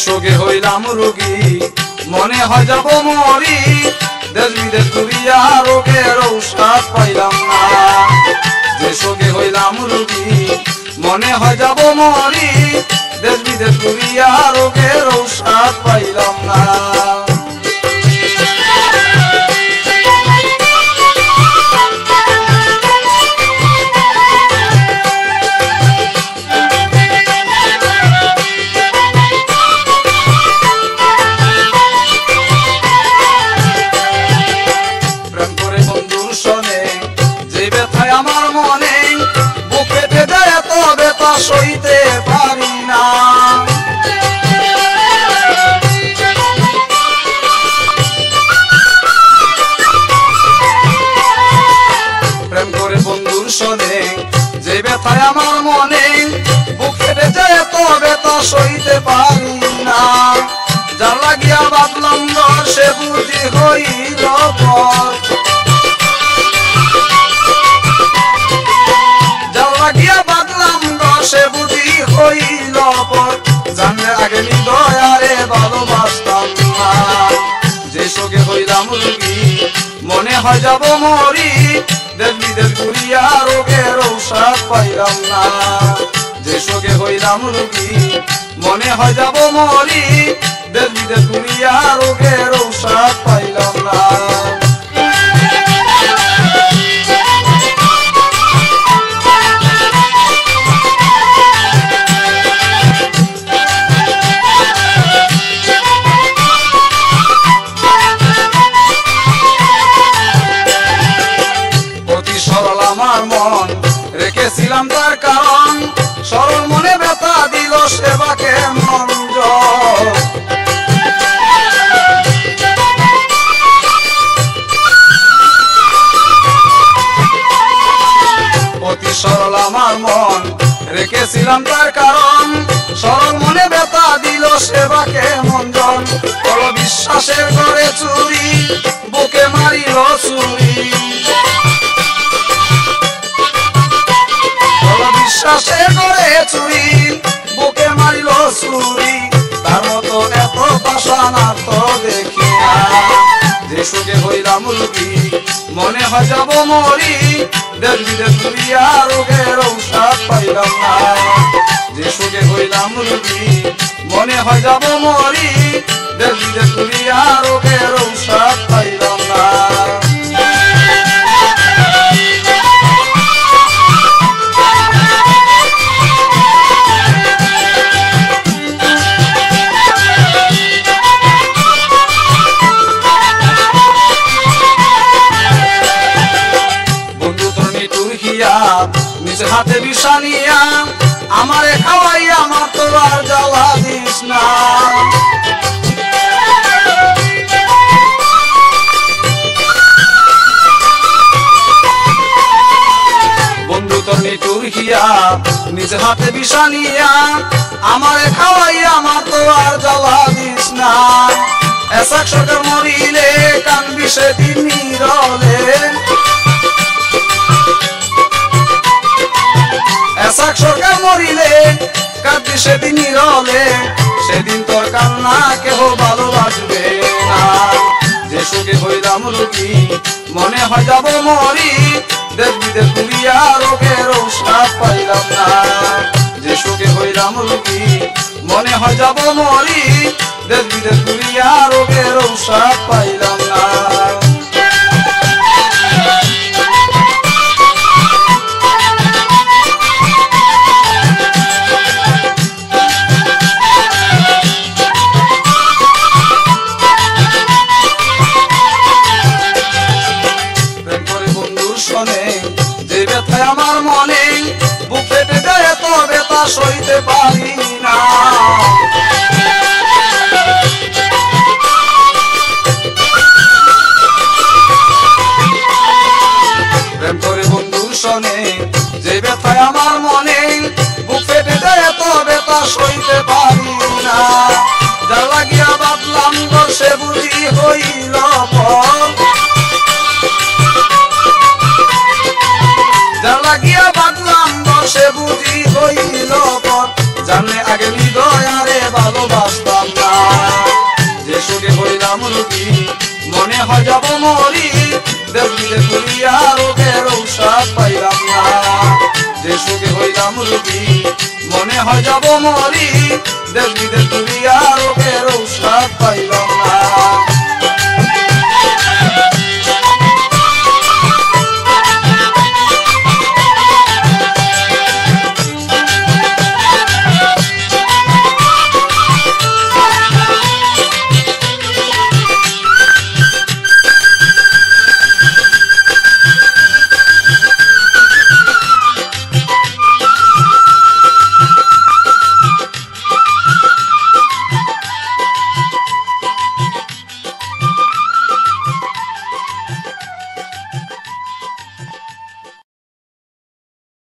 শোকে হইলাম রোগী মনে হয় যাব মরি দেশ বিদেশ ঘুরিয়া রোগের ঔষধ পাইলাম না যে শোকে হইলাম রোগী মনে হয় যাব মরি দেশ বিদেশ ঘুরিয়া রোগের ঔষধ পাইলাম না সইতে পারি না প্রেম করে বন্ধুর সনে যে ব্যথায় আমার মনে বুক ফেটে যায় এত ব্যথা সইতে পারি না যার লাগিয়া বাঁধলাম ঘর সে বুঝি হইল পর যার লাগিয়া সে বুঝি হইল পর জানলে আগে হৃদয়ারে ভালোবাসতাম না যে শোকে হইলাম রোগী মনে হয় যাব মরি দেশ বিদেশ ঘুরিয়া রোগের ঔষধ পাইলাম না যে শোকে হইলাম রোগী মনে হয় যাব মরি দেশ বিদেশ ঘুরিয়া রোগের ঔষধ পাইলাম না আমার মন রেখেছিলাম তার কারণ সরল মনে ব্যথা দিল সেবাকে মঞ্জ অতি সরল আমার মন রেখেছিলাম তার কারণ সরল মনে ব্যথা দিল সেবাকে মঞ্জন বড় বিশ্বাসের করে চুরি বুকে মারিল চুরি বিশ্বাসে করে চুরি বুকে মারিল চুরি তার মতো এত পাশানা তো দেখি না যে শোকে হইলাম রোগী মনে হয় যাব মরি দেশ বিদেশ ঘুরিয়া রোগের ঔষধ পাইলাম না যে শোকে হইলাম রোগী মনে হয় যাব মরি দেশ বিদেশ ঘুরিয়া রোগের ঔষধ পাইলাম না নিজের হাতে বিষানিয়া আমারে খাওয়াই আমার তো আর জ্বালা দিস না বন্ধু তোর নিটুর হিয়া নিজের হাতে বিষানিয়া আমারে খাওয়াই আমার তো আর জ্বালা দিস না এসাক সরকার মরিলে কানবি সেদিন নীরলে এসাক সরকার মরিলে কাঁদবি সেদিন নীরলে সেদিন তোর কান্না কেহ ভালোবাসবে না যে শোকে হইলাম রোগী মনে হয় যাব মরি দেশ বিদেশ ঘুরিয়া রোগের ঔষধ পাইলাম না যে শোকে হইলাম রোগী মনে হয় যাব মরি দেশ বিদেশ ঘুরিয়া রোগের ঔষধ পাইলাম না যে ব্যথায় আমার মনে বুক ফেটে যায় এত ব্যথা সইতে পারি না প্রেম করে বন্ধুর সনে যে ব্যথায় আমার মনে বুক ফেটে যায় এত ব্যথা সইতে পারি না যার লাগিয়া বাঁধলাম ঘর সে বুঝি হইল পর যার লাগিয়া বাঁধলাম ঘর সে বুঝি হইল পর জানলে আগে হৃদয়ারে ভালোবাসতাম হয় যাব মরি দেশ বিদেশ ঘুরিয়া রোগের ঔষধ পাইলাম না যে সুখে হইলাম রোগী মনে হয় যাব মরি দেশ বিদেশ ঘুরিয়া রোগের ঔষধ পাইলাম না